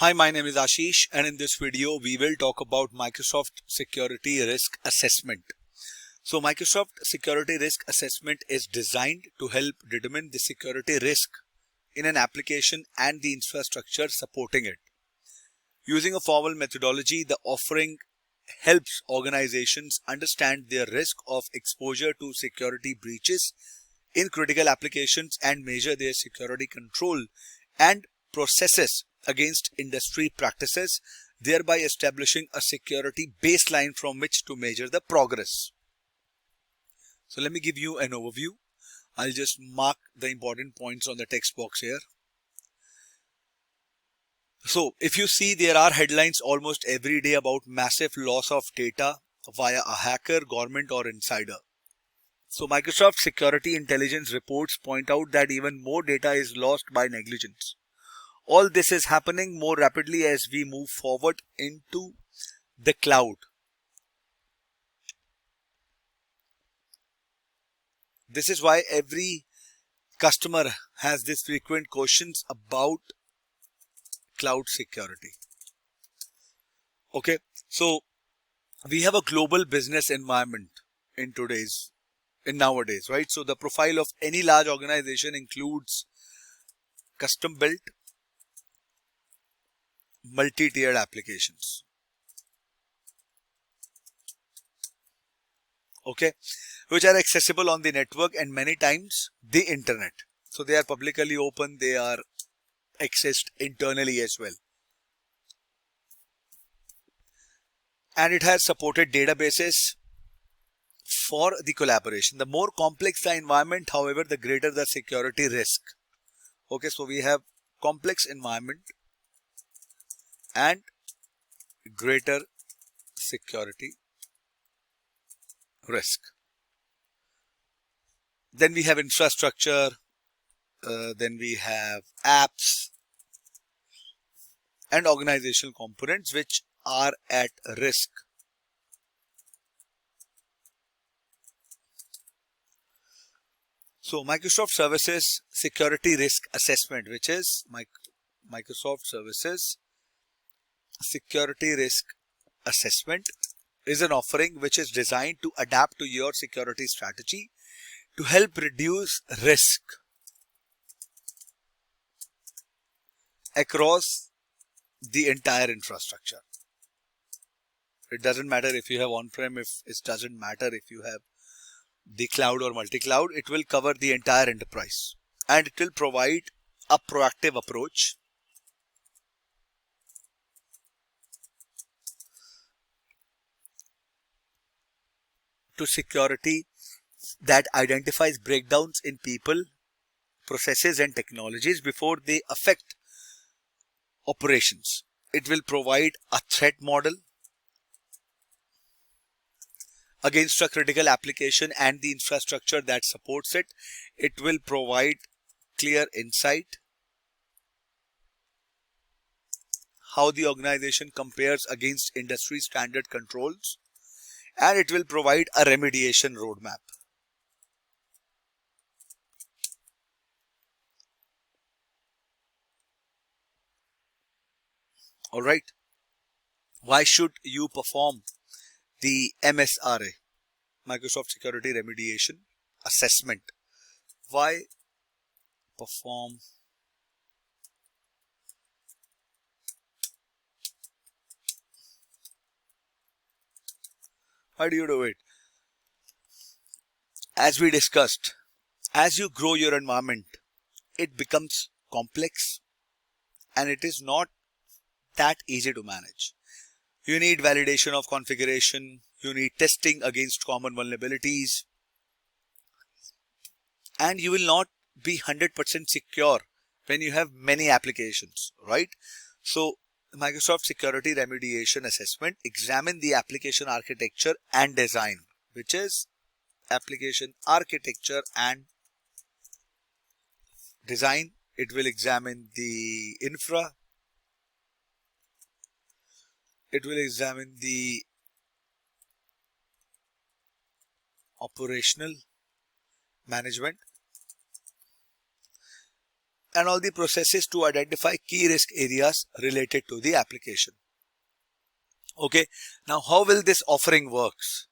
Hi, my name is Ashish, and in this video we will talk about Microsoft Security Risk Assessment. So Microsoft Security Risk Assessment is designed to help determine the security risk in an application and the infrastructure supporting it. Using a formal methodology, the offering helps organizations understand their risk of exposure to security breaches in critical applications and measure their security control and processes against industry practices, thereby establishing a security baseline from which to measure the progress. So let me give you an overview. I'll just mark the important points on the text box here. So if you see, there are headlines almost every day about massive loss of data via a hacker, government or insider. So Microsoft Security Intelligence reports point out that even more data is lost by negligence. All this is happening more rapidly as we move forward into the cloud. This is why every customer has these frequent questions about cloud security. Okay, so we have a global business environment nowadays, right? So the profile of any large organization includes custom built multi-tiered applications. Okay, which are accessible on the network and many times the internet. So they are publicly open, they are accessed internally as well. And it has supported databases for the collaboration. The more complex the environment, however, the greater the security risk. Okay, so we have complex environment and greater security risk. Then we have infrastructure, then we have apps and organizational components which are at risk. So Microsoft Services Security Risk Assessment, which is Microsoft Services Security Risk Assessment, is an offering which is designed to adapt to your security strategy to help reduce risk across the entire infrastructure. It doesn't matter if you have on-prem, it doesn't matter if you have the cloud or multi-cloud, it will cover the entire enterprise and it will provide a proactive approach to security that identifies breakdowns in people, processes and technologies before they affect operations. It will provide a threat model against a critical application and the infrastructure that supports it. It will provide clear insight how the organization compares against industry standard controls, and it will provide a remediation roadmap. All right. Why should you perform the MSRA, Microsoft Security Remediation Assessment? Why perform Why do you do it? As we discussed, as you grow your environment, it becomes complex and it is not that easy to manage. You need validation of configuration, you need testing against common vulnerabilities, and you will not be 100% secure when you have many applications, right? So Microsoft Security Remediation Assessment examine the application architecture and design, which is application architecture and design. It will examine the infra. It will examine the operational management and all the processes to identify key risk areas related to the application. Okay, now how will this offering works?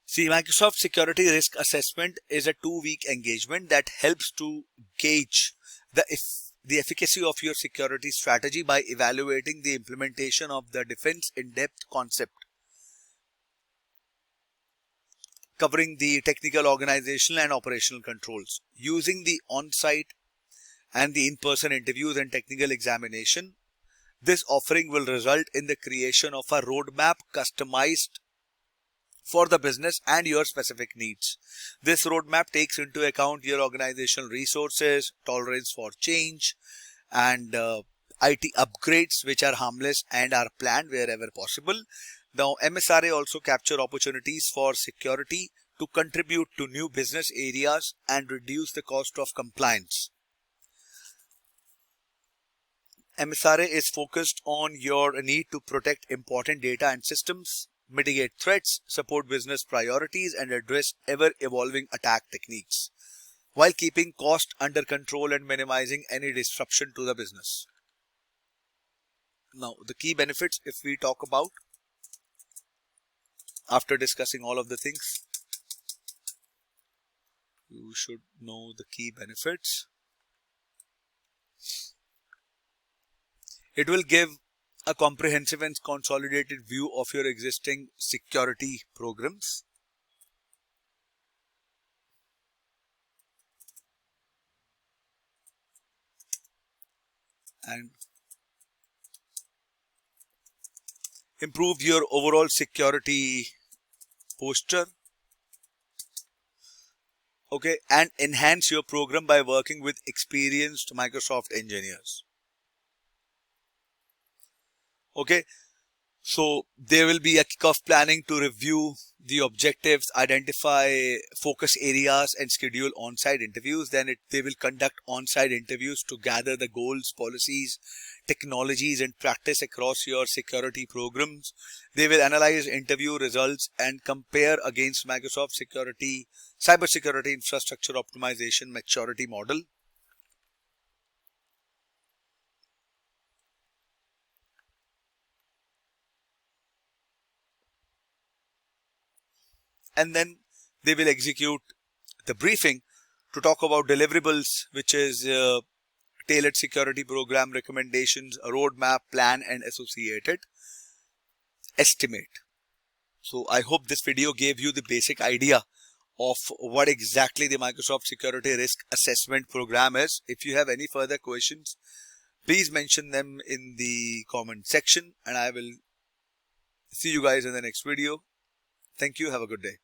See, Microsoft Security Risk Assessment is a 2-week engagement that helps to gauge the efficacy of your security strategy by evaluating the implementation of the defense in-depth concept, covering the technical, organizational and operational controls. Using the on-site and the in-person interviews and technical examination, this offering will result in the creation of a roadmap customized for the business and your specific needs. This roadmap takes into account your organizational resources, tolerance for change, and IT upgrades which are harmless and are planned wherever possible. Now, MSRA also capture opportunities for security to contribute to new business areas and reduce the cost of compliance. MSRA is focused on your need to protect important data and systems, mitigate threats, support business priorities, and address ever-evolving attack techniques, while keeping cost under control and minimizing any disruption to the business. Now, the key benefits, if we talk about, after discussing all of the things, you should know the key benefits. It will give a comprehensive and consolidated view of your existing security programs. And improve your overall security posture. Okay, and enhance your program by working with experienced Microsoft engineers. Okay, so there will be a kickoff planning to review the objectives, identify focus areas and schedule on-site interviews. Then they will conduct on-site interviews to gather the goals, policies, technologies and practice across your security programs. They will analyze interview results and compare against Microsoft cybersecurity infrastructure optimization maturity model. And then they will execute the briefing to talk about deliverables, which is tailored security program recommendations, a roadmap, plan, and associated estimate. So I hope this video gave you the basic idea of what exactly the Microsoft Security Risk Assessment program is. If you have any further questions, please mention them in the comment section, and I will see you guys in the next video. Thank you. Have a good day.